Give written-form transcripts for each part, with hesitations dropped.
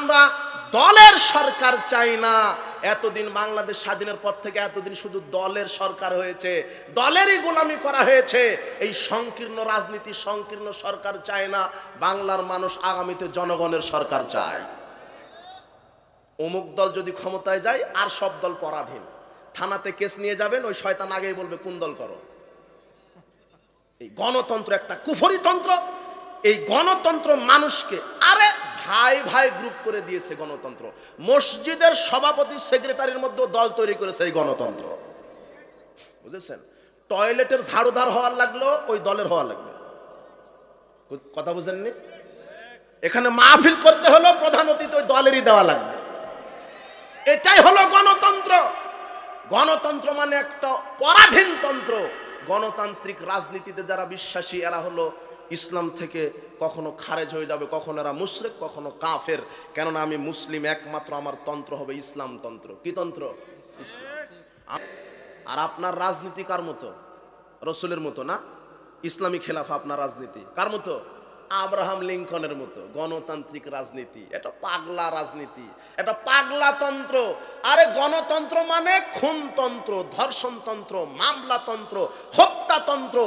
আমরা দলের সরকার চাই না। এতদিন বাংলাদেশ স্বাধীনের পর থেকে এতদিন শুধু দলের সরকার হয়েছে, দলেরই গোলামি করা হয়েছে। এই সংকীর্ণ রাজনীতি, সংকীর্ণ সরকার চায় না। বাংলার মানুষ আগামীতে জনগণের সরকার চায়। অমুক দল যদি ক্ষমতায় যায় আর সব দল পরাধীন। থানাতে কেস নিয়ে যাবেন, ওই শয়তান আগেই বলবে কোন দল করো। এই গণতন্ত্র একটা কুফরি তন্ত্র। এই গণতন্ত্র মানুষকে আরে ভাই ভাই গ্রুপ করে দিয়েছে গণতন্ত্র। মসজিদের সভাপতি সেক্রেটারির মধ্যে দল তৈরি করেছে এই গণতন্ত্র, বুঝেছেন? টয়লেটের ঝাড়ুদার হওয়ার লাগলো ওই দলের হওয়া লাগবে। কথা বুঝেননি? এখানে মাহফিল করতে হলো প্রধান অতিথি ওই দলেরই দেওয়া লাগবে। এটাই হলো গণতন্ত্র। গণতন্ত্র মানে একটা পরাধীন তন্ত্র। গণতান্ত্রিক রাজনীতিতে যারা বিশ্বাসী এরা হলো ইসলাম থেকে কখনো খারেজ হয়ে যাবে, কখনো এরা মুশরিক, কখনো কাফের। কেননা আমি মুসলিম, একমাত্র আমার তন্ত্র হবে ইসলাম তন্ত্র। কি তন্ত্র? ইসলাম। আর আপনার রাজনীতি কার মতো? রসুলের মতো না। ইসলামী খেলাফা আপনার রাজনীতি কার মতো? আব্রাহাম লিঙ্কনের মতো। গণতান্ত্রিক রাজনীতি এটা পাগলা রাজনীতি, এটা পাগলা তন্ত্র। আরে গণতন্ত্র মানে খুনতন্ত্র, ধর্ষণতন্ত্র, মামলাতন্ত্র, হত্যাতন্ত্র।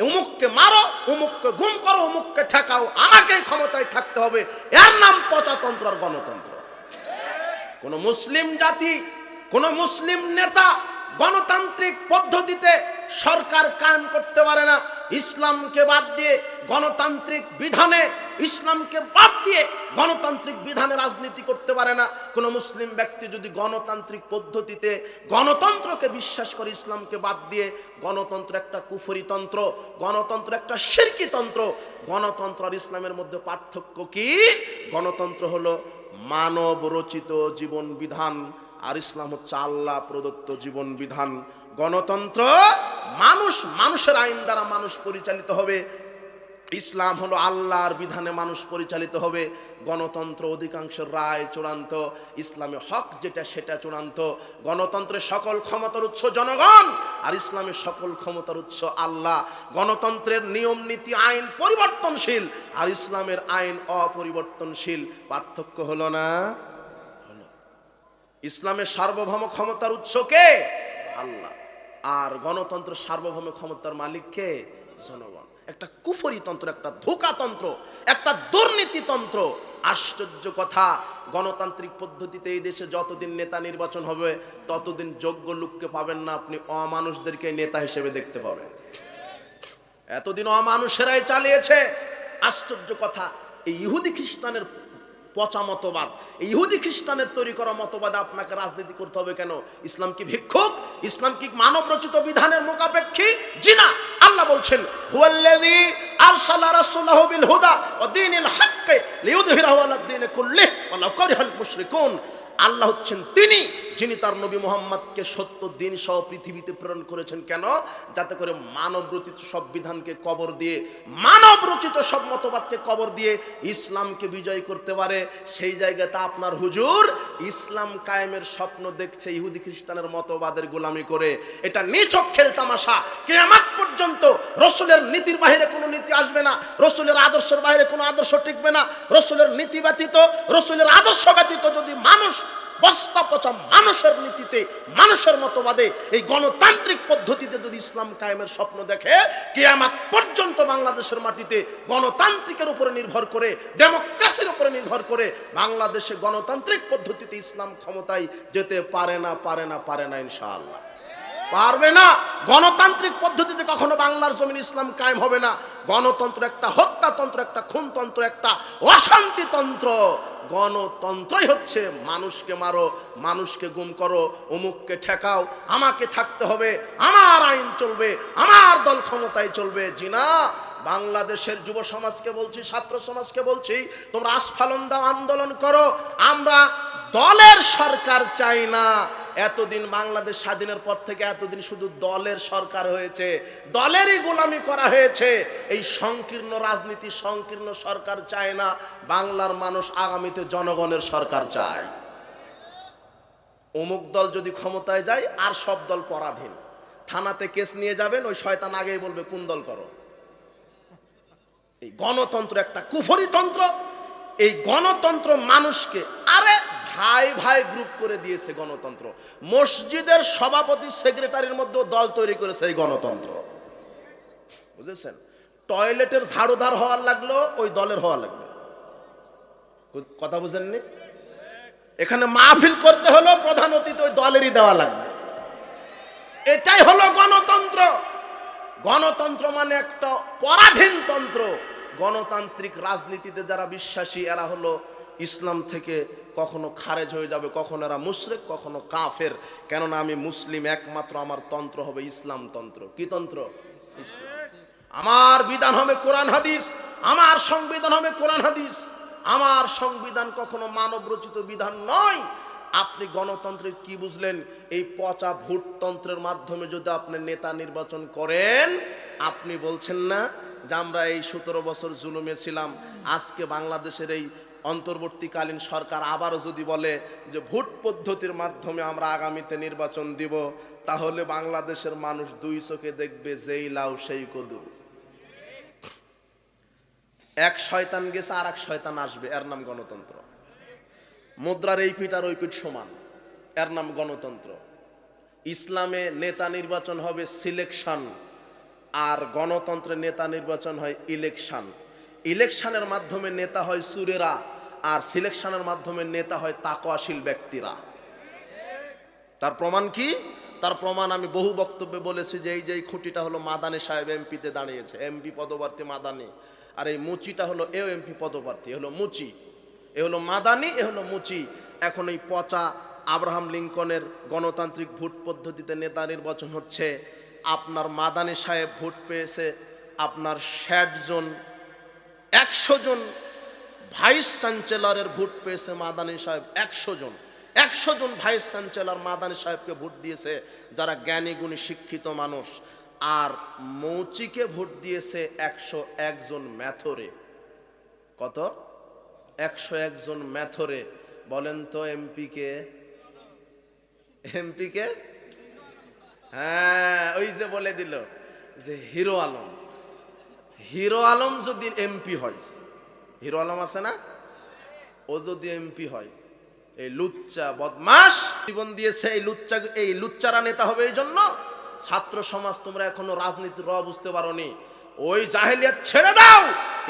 অমুককে মারো, অমুককে গুম করো, অমুককে ঠেকাও, আমাকেই ক্ষমতায় থাকতে হবে, এর নাম পচাতন্ত্র আর গণতন্ত্র। কোন মুসলিম জাতি, কোন মুসলিম নেতা গণতান্ত্রিক পদ্ধতিতে সরকার কায়েম করতে পারে না। ইসলামকে বাদ দিয়ে গণতান্ত্রিক বিধানে, ইসলামকে বাদ দিয়ে গণতান্ত্রিক বিধানে রাজনীতি করতে পারে না। কোন মুসলিম ব্যক্তি যদি গণতান্ত্রিক পদ্ধতিতে গণতন্ত্রকে বিশ্বাস করে, ইসলামকে বাদ দিয়ে, গণতন্ত্র একটা কুফরি তন্ত্র, গণতন্ত্র একটা শিরকি তন্ত্র। গণতন্ত্র আর ইসলামের মধ্যে পার্থক্য কি? গণতন্ত্র হলো মানব রচিত জীবন বিধান, আর ইসলাম হচ্ছে আল্লাহ প্রদত্ত জীবন বিধান। গণতন্ত্র মানুষ, মানুষের আইন দ্বারা মানুষ পরিচালিত হবে। ইসলাম হলো আল্লাহর বিধানে মানুষ পরিচালিত হবে। গণতন্ত্র অধিকাংশ রায় চূড়ান্ত, ইসলামে হক যেটা সেটা চূড়ান্ত। গণতন্ত্রের সকল ক্ষমতার উৎস জনগণ, আর ইসলামের সকল ক্ষমতার উৎস আল্লাহ। গণতন্ত্রের নিয়ম নীতি আইন পরিবর্তনশীল, আর ইসলামের আইন অপরিবর্তনশীল। পার্থক্য হলো না? হলো। ইসলামের সার্বভৌম ক্ষমতার উৎস কে? আল্লাহ। আর গণতন্ত্রের সার্বভৌম ক্ষমতার মালিক কে? জনগণ। একটা কুফরি তন্ত্র, একটা ধোঁকাতন্ত্র, একটা দুর্নীতিতন্ত্র। আশ্চর্য কথা, গণতান্ত্রিক পদ্ধতিতে এই দেশে যতদিন নেতা নির্বাচন হবে ততদিন যোগ্য লোককে পাবেন না, আপনি অমানুষদেরকে নেতা হিসেবে দেখতে পাবেন। এতদিন অমানুষেরাই চালিয়েছে। আশ্চর্য কথা, এই ইহুদি খ্রিস্টানের পচা মতবাদ, ইহুদি খ্রিস্টানের তৈরি করা মতবাদে আপনাকে রাজনীতি করতে হবে কেন? ইসলাম কি ভিক্ষুক? ইসলাম কি মানব রচিত বিধানের মুখাপেক্ষী? জি না। আল্লাহ বলছেন, হুয়াল্লাযী আরসালা রাসূলাহু বিল হুদা ওয়া দীনিল হাক্কি লিইয়ুযহিরাহু আলাদ দীনি কুল্লিহি ওয়ালাউ কারিহাল মুশরিকুন। আল্লাহ হচ্ছেন তিনি যিনি তার নবী মুহাম্মদকে সত্য দিন সহ পৃথিবীতে প্রেরণ করেছেন। কেন? যাতে করে মানব রচিত সব বিধানকে কবর দিয়ে, মানব রচিত সব মতবাদকে কবর দিয়ে ইসলামকে বিজয় করতে পারে। সেই জায়গাতে আপনার হুজুর ইসলাম কায়েমের স্বপ্ন দেখছে ইহুদি খ্রিস্টানের মতবাদের গোলামি করে। এটা নিছক খেল তামাশা। কিয়ামত পর্যন্ত রসুলের নীতির বাইরে কোনো নীতি আসবে না, রসুলের আদর্শের বাইরে কোনো আদর্শ টিকবে না। রসুলের নীতি ব্যতীত, রসুলের আদর্শ ব্যতীত যদি মানুষ বস্তা পচা মানুষের নীতিতে, মানুষের মতবাদে, এই গণতান্ত্রিক পদ্ধতিতে যদি ইসলাম কায়েমের স্বপ্ন দেখে, কিয়ামত পর্যন্ত বাংলাদেশের মাটিতে গণতান্ত্রিকের উপরে নির্ভর করে, ডেমোক্রেসির উপরে নির্ভর করে বাংলাদেশে গণতান্ত্রিক পদ্ধতিতে ইসলাম ক্ষমতায় যেতে পারে না, পারে না, পারে না, ইনশাআল্লাহ পারবে না। গণতান্ত্রিক পদ্ধতিতে কখনো বাংলার জমিন ইসলাম কায়েম হবে না। গণতন্ত্র একটা হত্যাতন্ত্র, একটা খুনতন্ত্র, একটা অশান্তিতন্ত্র। গণতন্ত্রই হচ্ছে মানুষকে মারো, মানুষকে গুম করো, অমুককে ঠেকাও, আমাকে থাকতে হবে, আমার আইন চলবে, আমার দল ক্ষমতায় চলবে। জি না। বাংলাদেশের যুব সমাজকে বলছি, ছাত্র সমাজকে বলছি, তোমরা আস্ফালন দাও, আন্দোলন করো। আমরা দলের সরকার চাই না। এতদিন বাংলাদেশ স্বাধীনের পর থেকে এতদিন শুধু দলের সরকার হয়েছে, দলেরই গোলামি করা হয়েছে। এই সংকীর্ণ রাজনীতি, সংকীর্ণ সরকার চায় না। বাংলার মানুষ আগামীতে জনগণের সরকার চায়। অমুক দল যদি ক্ষমতায় যায় আর সব দল পরাধীন। থানাতে কেস নিয়ে যাবেন, ওই শয়তান আগেই বলবে কোন দল করো। এই গণতন্ত্র একটা কুফরি তন্ত্র। এই গণতন্ত্র মানুষকে আরে ভাই ভাই গ্রুপ করে দিয়েছে গণতন্ত্র। মসজিদের সভাপতি সেক্রেটারির মধ্যেও দল তৈরি করেছে এই গণতন্ত্র, বুঝেছেন? টয়লেটের ঝাড়ুদার হওয়ার লাগলো ওই দলের হওয়া লাগবে, কথা বুঝেননি? এখানে মাহফিল করতে হলো প্রধান অতিথি ওই দলেরই দেওয়া লাগবে। এটাই হলো গণতন্ত্র। গণতন্ত্র মানে একটা পরাধীন তন্ত্র। গণতান্ত্রিক রাজনীতিতে যারা বিশ্বাসী এরা হলো ইসলাম থেকে কখনো খারেজ হয়ে যাবে, কখনো এরা মুশরিক, কখনো কাফের। কেননা আমি মুসলিম, একমাত্র আমার তন্ত্র হবে ইসলাম তন্ত্র। কি তন্ত্র? ইসলাম। আমার বিধান হবে কোরআন হাদিস, আমার সংবিধান হবে কোরআন হাদিস। আমার সংবিধান কখনো মানব রচিত বিধান নয়। আপনি গণতন্ত্রের কি বুঝলেন? এই পচা ভোটতন্ত্রের মাধ্যমে যদি আপনি নেতা নির্বাচন করেন, আপনি বলছেন না যে আমরা এই 17 বছর জুলুমে ছিলাম, আজকে বাংলাদেশের এই অন্তর্বর্তীকালীন সরকার আবারও যদি বলে যে ভোট পদ্ধতির মাধ্যমে আমরা আগামীতে নির্বাচন দিব, তাহলে বাংলাদেশের মানুষ দুই চোখে দেখবে যেই লাউ সেই কদু। এক শয়তান গেছে আর এক শয়তান আসবে, এর নাম গণতন্ত্র। মুদ্রার এই পিঠ আর ওই পিঠ সমান, এর নাম গণতন্ত্র। ইসলামে নেতা নির্বাচন হবে সিলেকশন, আর গণতন্ত্রে নেতা নির্বাচন হয় ইলেকশন। ইলেকশনের মাধ্যমে নেতা হয় সুরেরা, আর সিলেকশনের মাধ্যমে নেতা হয় তাকওয়াশীল ব্যক্তিরা। তার প্রমাণ কি? তার প্রমাণ আমি বহু বক্তব্যে বলেছি যে এই যে খুঁটিটা হলো মাদানী সাহেব এমপিতে দাঁড়িয়েছে, এমপি পদপ্রার্থী মাদানী, আর এই মুচিটা হলো এও এমপি পদপ্রার্থী, হলো মুচি। এ হলো মাদানী, এ হলো মুচি। এখন এই পচা আব্রাহাম লিঙ্কনের গণতান্ত্রিক ভোট পদ্ধতিতে নেতা নির্বাচন হচ্ছে। আপনার মাদানী সাহেব ভোট পেয়েছে আপনার 60 জন, 100 জন ভাইস চ্যান্সেলরের ভোট পেয়েছে মাদানী সাহেব 100 জন। 100 জন ভাইস চ্যান্সেলর মাদানী সাহেবকে ভোট দিয়েছে যারা জ্ঞানী গুণী শিক্ষিত মানুষ। আর মৌচিকে ভোট দিয়েছে 101 জন ম্যাথরে। কত? 101 জন ম্যাথরে। বলেন তো এমপি কে? এমপি কে? হ্যাঁ, ওই যে বলে দিল যে হিরো আলম। হিরো আলম যদি এমপি হয়, হিরো আলম আছে না, ও যদি এমপি হয়, এই লুচ্চা বদমাস জীবন দিয়েছে, এই লুচ্চারা নেতা হবে। এই জন্য ছাত্র সমাজ তোমরা এখনো রাজনীতির র বুঝতে পারোনি। ওই জাহেলিয়াত ছেড়ে দাও,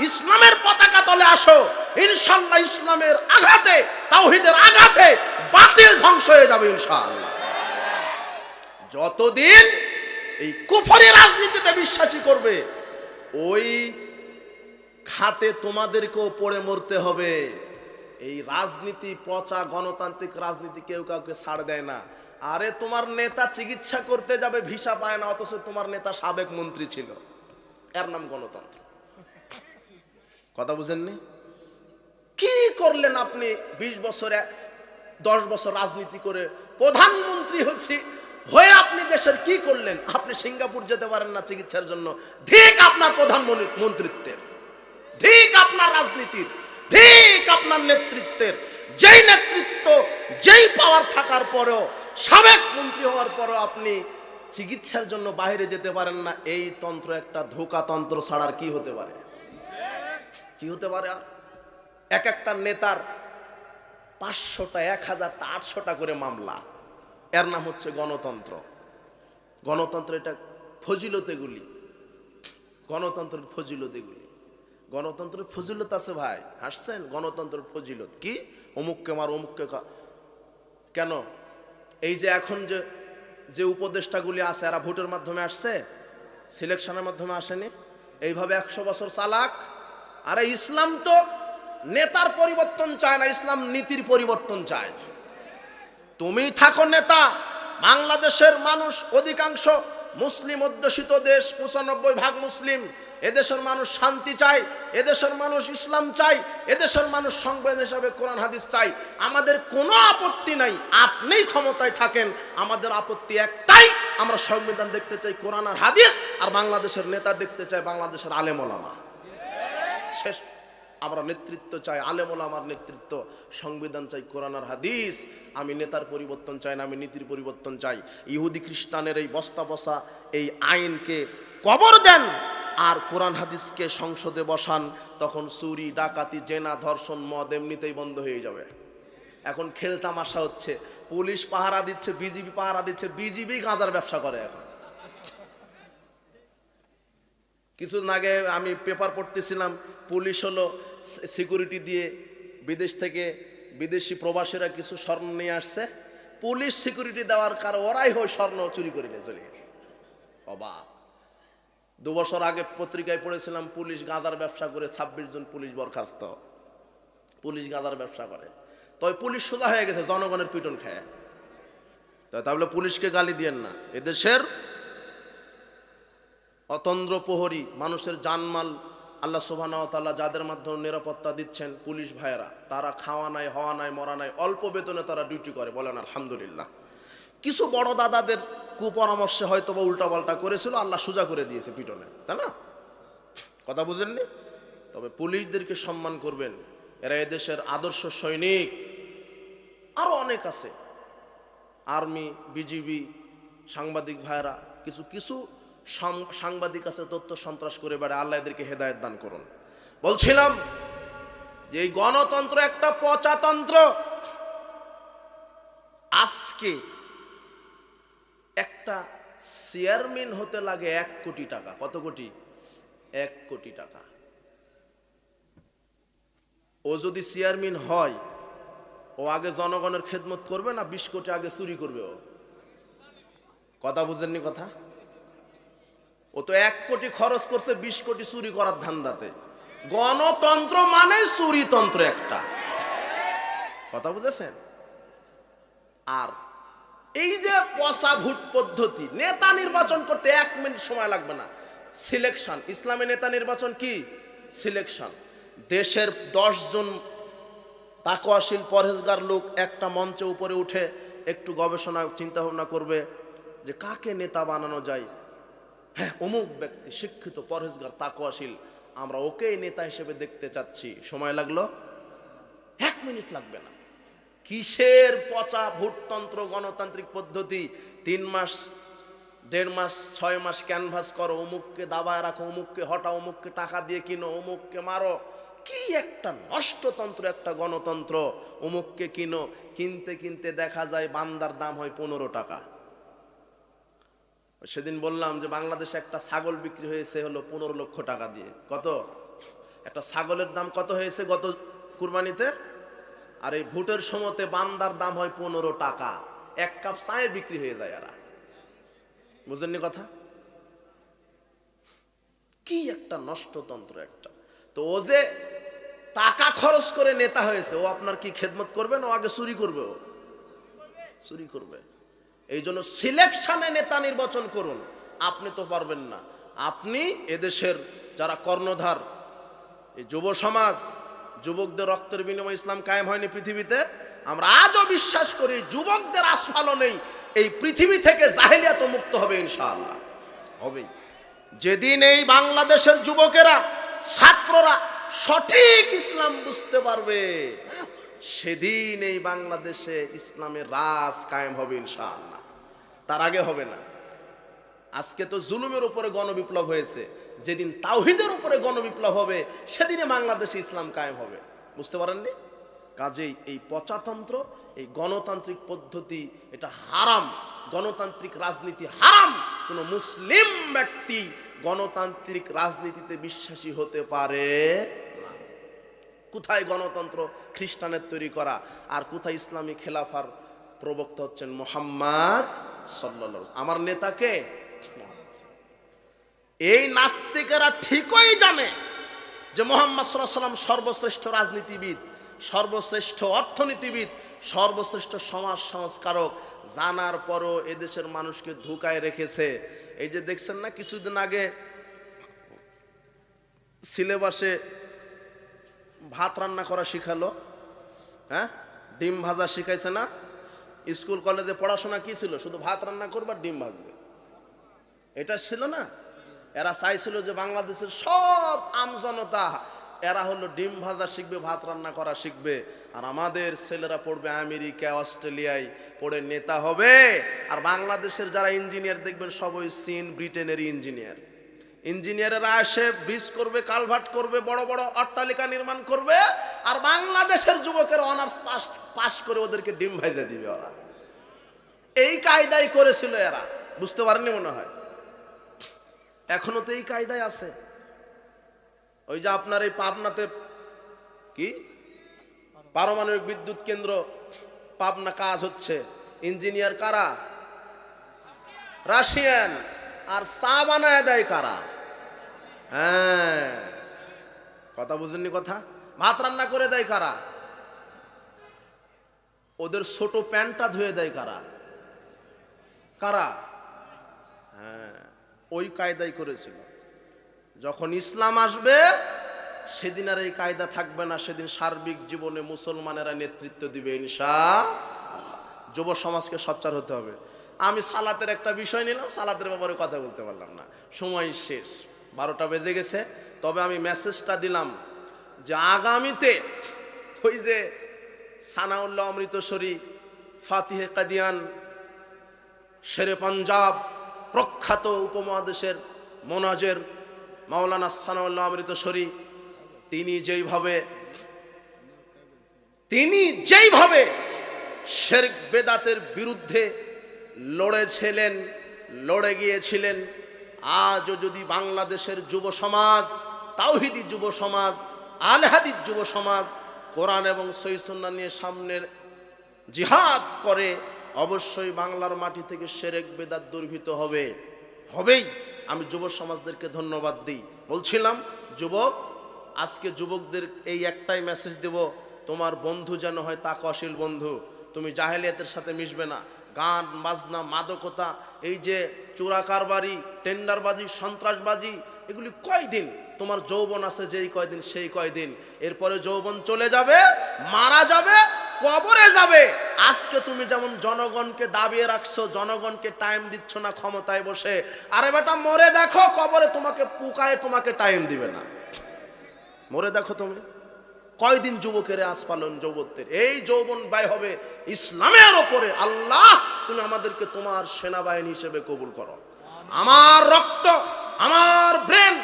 ইসলামের পতাকা তলে আসো। ইনশাআল্লাহ ইসলামের আঘাতে, তাওহীদের আঘাতে বাতিল ধ্বংস হয়ে যাবে ইনশাআল্লাহ। যতদিন এই কুফরি রাজনীতিতে বিশ্বাসী করবে, ওই খাতে তোমাদেরকেও পড়ে মরতে হবে। এই রাজনীতি, পচা গণতান্ত্রিক রাজনীতি কেউ কাউকে ছাড় দেয় না। আরে তোমার নেতা চিকিৎসা করতে যাবে, ভিসা পায় না, অথচ তোমার নেতা সাবেক মন্ত্রী ছিল, এর নাম গণতন্ত্র। কথা বুঝেননি? কি করলেন আপনি 20 বছরে, 10 বছর রাজনীতি করে প্রধানমন্ত্রী হয়ে আপনি দেশের কি করলেন? আপনি সিঙ্গাপুর যেতে পারেন না চিকিৎসার জন্য। ঠিক আপনার প্রধানমন্ত্রিত্বের, ঠিক আপনার রাজনীতির, ঠিক আপনার নেতৃত্বের। যেই নেতৃত্ব, যেই পাওয়ার থাকার পরেও, সাবেক মন্ত্রী হওয়ার পরেও আপনি চিকিৎসার জন্য বাইরে যেতে পারেন না, এই তন্ত্র একটা ধোঁকা তন্ত্র ছাড়ার কি হতে পারে? কি হতে পারে? আর এক একটা নেতার 500টা, 1000টা, 800টা করে মামলা, এর নাম হচ্ছে গণতন্ত্র। গণতন্ত্র এটা ফজিলতেগুলি, গণতন্ত্রের ফজিলতেগুলি। গণতন্ত্রের ফজিলত আছে ভাই, হাসছেন? গণতন্ত্রের ফজিলত কি? অমুককে মার, অমুককে কেন? এই যে এখন যে উপদেষ্টাগুলি আছে, এরা ভোটের মাধ্যমে আসছে, সিলেকশনের মাধ্যমে আসেনি। এইভাবে 100 বছর চালাক। আরে ইসলাম তো নেতার পরিবর্তন চায় না, ইসলাম নীতির পরিবর্তন চায়। তুমি থাকো নেতা। বাংলাদেশের মানুষ অধিকাংশ মুসলিম অধ্যুষিত দেশ, 95% মুসলিম। এদেশের মানুষ শান্তি চায়, এদেশের মানুষ ইসলাম চায়, এদেশের মানুষ সংবিধান হিসাবে কোরআন হাদিস চায়। আমাদের কোনো আপত্তি নাই, আপনিই ক্ষমতায় থাকেন। আমাদের আপত্তি একটাই, আমরা সংবিধান দেখতে চাই, কোরআন আর হাদিস, আর বাংলাদেশের নেতা দেখতে চাই বাংলাদেশের আলেম ওলামা। শেষ। আমরা নেতৃত্ব চাই, আলেম ওলামার নেতৃত্ব, সংবিধান চাই, কোরআন আর হাদিস। আমি নেতার পরিবর্তন চাই না, আমি নীতির পরিবর্তন চাই। ইহুদি খ্রিস্টানের এই বস্তা বসা এই আইনকে কবর দেন, আর কোরআন হাদিসকে সংসদে বসান, তখন চুরি ডাকাতি জেনা ধর্ষণ মদ এমনিতেই বন্ধ হয়ে যাবে। এখন খেলতামাশা হচ্ছে, পুলিশ পাহারা দিচ্ছে, বিজিবি পাহারা দিচ্ছে, বিজিবি গাঁজার ব্যবসা করে। এখন কিছুদিন আগে আমি পেপার পড়তেছিলাম, পুলিশ হলো সিকিউরিটি দিয়ে বিদেশ থেকে বিদেশি প্রবাসীরা কিছু স্বর্ণ নিয়ে আসছে, পুলিশ সিকিউরিটি দেওয়ার কারণে ওরাই হয় স্বর্ণ চুরি করে নিয়ে চলে গেছে। অবাক। 2 বছর আগে পত্রিকায় পড়েছিলাম, পুলিশ গাঁজার ব্যবসা করে 26 জন পুলিশ বরখাস্ত, পুলিশ গাঁজার ব্যবসা করে। তবে পুলিশ সোজা হয়ে গেছে জনগণের পিটন খায়। তাহলে পুলিশকে গালি দিয়েন না। এদেশের অতন্দ্র প্রহরী, মানুষের জানমাল আল্লাহ সুবহানাহু ওয়া তাআলা যাদের মাধ্যমে নিরাপত্তা দিচ্ছেন, পুলিশ ভাইয়েরা, তারা খাওয়া নাই, হওয়া নাই, মরা নাই, অল্প বেতনে তারা ডিউটি করে, বলেন আলহামদুলিল্লাহ। কিছু বড় দাদাদের কুপরামর্শে হয়তো বা উল্টাপাল্টা করেছিল, আল্লাহ সোজা করে দিয়েছে পিটনে, তাই না? কথা বুঝেননি? তবে পুলিশদেরকে সম্মান করবেন, এরা এদেশের আদর্শ সৈনিক। আরো অনেক আছে, আর্মি, বিজিবি, সাংবাদিক ভাইরা, কিছু কিছু সাংবাদিক আছে তথ্য সন্ত্রাস করে বেড়ায়, আল্লাহ এদেরকে হেদায়েত দান করুন। বলছিলাম যে এই গণতন্ত্র একটা পচাতন্ত্র। আজকে একটা চেয়ারম্যান হতে লাগে 1 কোটি টাকা। কত কোটি? 1 কোটি টাকা। ও যদি চেয়ারম্যান হয়, ও আগে জনগণের খেদমত করবে না 20 কোটি আগে চুরি করবে? ও কথা বুঝেননি কথা? ও তো 1 কোটি খরচ করছে 20 কোটি চুরি করার ধান্দাতে। গণতন্ত্র মানে চুরিতন্ত্র একটা। কথা বুঝেছেন? আর এই যে পচা ভোট পদ্ধতি, নেতা নির্বাচন করতে 1 মিনিট সময় লাগবে না, সিলেকশন। ইসলামী নেতা নির্বাচন কি? সিলেকশন। দেশের 10 জন তাকওয়াশীল পরহেজগার লোক একটা মঞ্চে উপরে উঠে একটু গবেষণা চিন্তা ভাবনা করবে যে কাকে নেতা বানানো যায়। হ্যাঁ, অমুক ব্যক্তি শিক্ষিত, পরহেজগার, তাকওয়াশীল, আমরা ওকেই নেতা হিসেবে দেখতে চাচ্ছি। সময় লাগলো 1 মিনিট লাগবে না। কিসের পচা ভোটতন্ত্র, গণতান্ত্রিক পদ্ধতি? 3 মাস, 1.5 মাস, 6 মাস ক্যানভাস করো, অমুককে দাবায় রাখো, অমুককে হটাও, অমুককে টাকা দিয়ে কিনো, অমুককে মারো। কি একটা নষ্টতন্ত্র, একটা গণতন্ত্র। অমুককে কিনো, কিনতে কিনতে দেখা যায় বান্দার দাম হয় 15 টাকা। সেদিন বললাম যে বাংলাদেশে একটা ছাগল বিক্রি হয়েছে হলো 15 লক্ষ টাকা দিয়ে। কত? একটা ছাগলের দাম কত হয়েছে গত কুরবানিতে? আর এই ভোটের সময়তে বান্দার দাম হয় 15 টাকা। 1 কাপ চায়ে বিক্রি হয়ে যায়। এরা বুঝলেননি কথা? কি একটা নষ্টতন্ত্র একটা। তো ও যে টাকা খরচ করে নেতা হয়েছে, ও আপনার কি খেদমত করবে না ও আগে চুরি করবে? ও চুরি করবে। এই জন্য সিলেকশনে নেতা নির্বাচন করুন। আপনি তো পারবেন না। আপনি এদেশের যারা কর্ণধার, এই যুব সমাজ, যুবকদের রক্তের বিনিময়ে ইসলাম কায়েম হয়নি পৃথিবীতে। আমরা আজও বিশ্বাস করি যুবকদের আস্ফালনেই এই পৃথিবী থেকে জাহেলিয়াত মুক্ত হবে, ইনশাআল্লাহ হবেই। যেদিন এই বাংলাদেশের যুবকেরা, ছাত্ররা সঠিক ইসলাম বুঝতে পারবে, সেদিন এই বাংলাদেশে ইসলামের রাজ কায়েম হবে, ইনশাআল্লাহ। তার আগে হবে না। আজকে তো জুলুমের উপরে গণবিপ্লব হয়েছে, যেদিন তাওহীদের উপরে গণবিপ্লব হবে সেদিনে বাংলাদেশে ইসলাম কায়েম হবে। বুঝতে পারেননি? কাজেই এই পচাতন্ত্র, এই গণতান্ত্রিক পদ্ধতি, এটা হারাম। গণতান্ত্রিক রাজনীতি হারাম। কোন মুসলিম ব্যক্তি গণতান্ত্রিক রাজনীতিতে বিশ্বাসী হতে পারে না। কোথায় গণতন্ত্র? খ্রিস্টানের তৈরি করা। আর কোথায় ইসলামী খেলাফার প্রবক্তা হচ্ছেন মুহাম্মদ সাল্লাল্লাহু আলাইহি ওয়াসাল্লাম। আমার নেতাকে এই নাস্তিকেরা ঠিকই জানে যে মুহাম্মদ সাল্লাল্লাহু আলাইহি ওয়াসাল্লাম সর্বশ্রেষ্ঠ রাজনীতিবিদ, সর্বশ্রেষ্ঠ অর্থনীতিবিদ, সর্বশ্রেষ্ঠ সমাজ সংস্কারক। জানার পরও এদেশের মানুষকে ধোঁকায় রেখেছে। এই যে দেখছেন না, কিছুদিন আগে সিলেবাসে ভাত রান্না করা শিখালো, হ্যাঁ, ডিম ভাজা শিখাইছে না? স্কুল কলেজে পড়াশোনা কি ছিল? শুধু ভাত রান্না করবে আর ডিম ভাজবে, এটা ছিল না? এরা চাইছিল যে বাংলাদেশের সব আমজনতা এরা হলো ডিম ভাজা শিখবে, ভাত রান্না করা শিখবে, আর আমাদের ছেলেরা পড়বে আমেরিকা, অস্ট্রেলিয়ায় পড়ে নেতা হবে। আর বাংলাদেশের যারা ইঞ্জিনিয়ার দেখবেন সবই চীন, ব্রিটেনের ইঞ্জিনিয়ার। ইঞ্জিনিয়ারেরা এসে ব্রিজ করবে, কালভার্ট করবে, বড় বড় অট্টালিকা নির্মাণ করবে, আর বাংলাদেশের যুবকের অনার্স পাস করে ওদেরকে ডিম ভাইজা দিবে ওরা। এই কায়দাই করেছিল এরা, বুঝতে পারেননি মনে হয়। এখনো তো এই কায়দায় আছে। ওই যে আপনার এই পাবনাতে কি পারমাণবিক বিদ্যুৎ কেন্দ্র পাবনা কাজ হচ্ছে, ইঞ্জিনিয়ার কারা? রাশিয়ান। আর চা বানায় দেয় কারা? হ্যাঁ, কথা বুঝেননি কথা। ভাত রান্না করে দেয় কারা? ওদের ছোট প্যান্টটা ধুয়ে দেয় কারা? কারা? হ্যাঁ, ওই কায়দাই করেছিল। যখন ইসলাম আসবে সেদিন আর এই কায়দা থাকবে না, সেদিন সার্বিক জীবনে মুসলমানেরা নেতৃত্ব দিবে ইনশাআল্লাহ। যুব সমাজকে সোচ্চার হতে হবে। আমি সালাতের একটা বিষয় নিলাম, সালাতের ব্যাপারে কথা বলতে পারলাম না, সময় শেষ, 12টা বেজে গেছে। তবে আমি মেসেজটা দিলাম যে আগামীতে ওই যে সানাউল্লাহ অমৃতসরী, ফাতিহে কাদিয়ান, শেরে পাঞ্জাব, প্রখ্যাত উপমহাদেশের মোনাজের মাওলানা সানাউল্লাহ অমৃতসরী, তিনি যেইভাবে শিরক বেদাতের বিরুদ্ধে লড়ে গিয়েছিলেন, আজও যদি বাংলাদেশের যুব সমাজ, তাওহীদি যুব সমাজ, আলে হাদিস যুব সমাজ কোরআন এবং সহিহ সুন্নাহ নিয়ে সামনের জিহাদ করে, অবশ্যই বাংলার মাটি থেকে শিরক বেদাত দুর্ভীত হবেই। আমি যুব সমাজদেরকে ধন্যবাদ দিই। বলছিলাম যুবক, আজকে যুবকদের এই একটাই মেসেজ দেব, তোমার বন্ধু যেন হয় তাকওয়াশীল বন্ধু। তুমি জাহেলিয়াতের সাথে মিশবে না। গান বাজনা, মাদকতা, এই যে চোরা কারবারি, টেন্ডারবাজি, সন্ত্রাসবাজি, এগুলি কয়দিন? তোমার যৌবন আছে যেই কয়দিন, সেই কয়দিন। এরপরে যৌবন চলে যাবে, মারা যাবে, কবরে যাবে। আজকে তুমি যেমন জনগণকে দাবিয়ে রাখছো, জনগণকে টাইম দিচ্ছ না ক্ষমতায় বসে, আরে বেটা মরে দেখো, কবরে তোমাকে পুকায় তোমাকে টাইম দিবে না। মরে দেখো তুমি কয়দিন যুবকের আজ পালন যৌবনের, এই যৌবন ব্যয় হবে ইসলামের ওপরে। আল্লাহ তুমি আমাদেরকে তোমার সেনাবাহিনী হিসেবে কবুল করো। আমার রক্ত, আমার ব্রেন,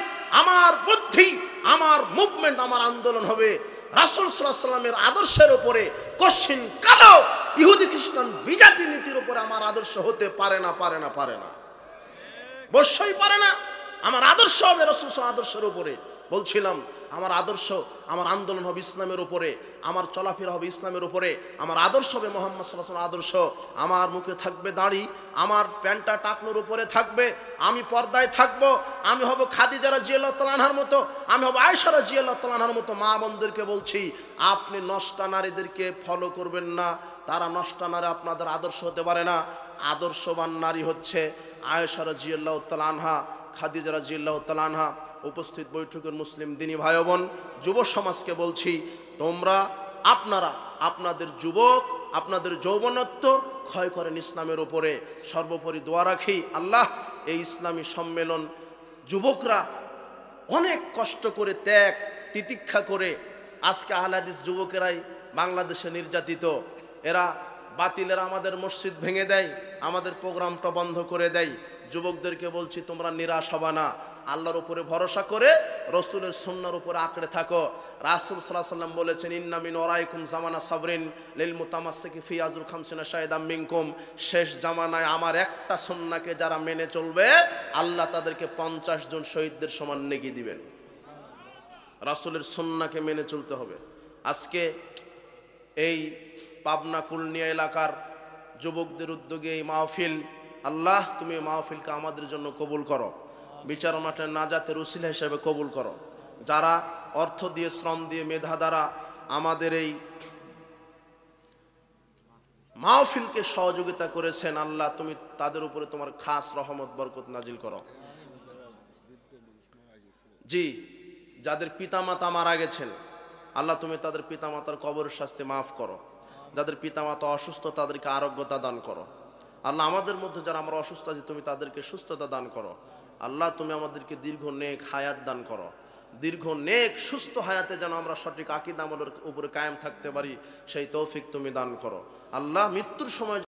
আমার বুদ্ধি, আমার মুভমেন্ট, আমার আন্দোলন হবে রাসূল সাল্লাল্লাহু আলাইহি ওয়াসাল্লামের আদর্শের উপরে। কশিন কালো ইহুদি খ্রিস্টান বিজাতি নীতির উপরে আমার আদর্শ হতে পারে না, অবশ্যই পারে না। আমার আদর্শ হবে রাসূল সাল্লাল্লাহু আলাইহি আদর্শের উপরে। বলছিলাম আমার আদর্শ, আমার আন্দোলন হবে ইসলামের উপরে, আমার চলাফেরা হবে ইসলামের উপরে, আমার আদর্শ হবে মুহাম্মদ সাল্লাল্লাহু আলাইহি আদর্শ। আমার মুখে থাকবে দাড়ি, আমার প্যান্টটা টাকনোর উপরে থাকবে, আমি পর্দায় থাকব, আমি হব খাদিজা রাদিয়াল্লাহু তাআলা আনহার মতো, আমি হব আয়েশা রাদিয়াল্লাহু তাআলা আনহার মতো। মা বোনদেরকে বলছি, আপনি নষ্টা নারীদেরকে ফলো করবেন না, তারা নষ্টা নারী আপনাদের আদর্শ হতে পারে না। আদর্শবান নারী হচ্ছে আয়েশা রাদিয়াল্লাহু তাআলা আনহা, খাদিজা রাদিয়াল্লাহু তাআলা আনহা। উপস্থিত বৈঠকের মুসলিম দিনী ভাই বোন, যুব সমাজকে বলছি, আপনারা আপনাদের আপনাদের যৌবনত্ব ক্ষয় করেন ইসলামের উপরে। সর্বোপরি দোয়া রাখি, আল্লাহ এই ইসলামী সম্মেলন যুবকরা অনেক কষ্ট করে, ত্যাগ তিতিক্ষা করে, আজকে আহলে হাদিস যুবকেরাই বাংলাদেশে নির্যাতিত। এরা বাতিলেরা আমাদের মসজিদ ভেঙে দেয়, আমাদের প্রোগ্রামটা বন্ধ করে দেয়। যুবকদেরকে বলছি, তোমরা নিরাশ হবা না, আল্লাহর উপরে ভরসা করে রাসূলের সুন্নাহর উপরে আঁকড়ে থাকো। রাসূল সাল্লাল্লাহু আলাইহি ওয়াসাল্লাম বলেছেন, ইন্না মিন ওয়ারাইকুম জামানা সাবরিন লিল মুতামাসসিকি ফি আজর খামসিনা শাহিদাম মিনকুম। শেষ জামানায় আমার একটা সুন্নাহকে যারা মেনে চলবে, আল্লাহ তাদেরকে 50 জন শহীদদের সমান নেকি দিবেন। রাসূলের সুন্নাহকে মেনে চলতে হবে। আজকে এই পাবনা কুলনিয়া এলাকার যুবকদের উদ্যোগে এই মাহফিল, আল্লাহ তুমি এই মাহফিলকে আমাদের জন্য কবুল করো, বিচার মাঠের নাজাতের উসিলা হিসেবে কবুল করো। যারা অর্থ দিয়ে, শ্রম দিয়ে, মেধা দ্বারা আমাদের এই মাহফিলকে সহযোগিতা করেছেন, আল্লাহ তুমি তাদের উপরে তোমার খাস রহমত বরকত নাজিল করো। জি, যাদের পিতামাতা মারা গেছেন, আল্লাহ তুমি তাদের পিতামাতার কবরের শাস্তি মাফ করো। যাদের পিতামাতা অসুস্থ তাদেরকে আরোগ্যতা দান করো। আল্লাহ আমাদের মধ্যে যারা আমরা অসুস্থ আছি, তুমি তাদেরকে সুস্থতা দান করো। আল্লাহ তুমি আমাদেরকে দীর্ঘ নেক হায়াত দান করো। দীর্ঘ নেক সুস্থ হায়াতে যেন আমরা সঠিক আকীদা আমলের উপরে কায়েম থাকতে পারি, সেই তৌফিক তুমি দান করো। আল্লাহ মৃত্যুর সময়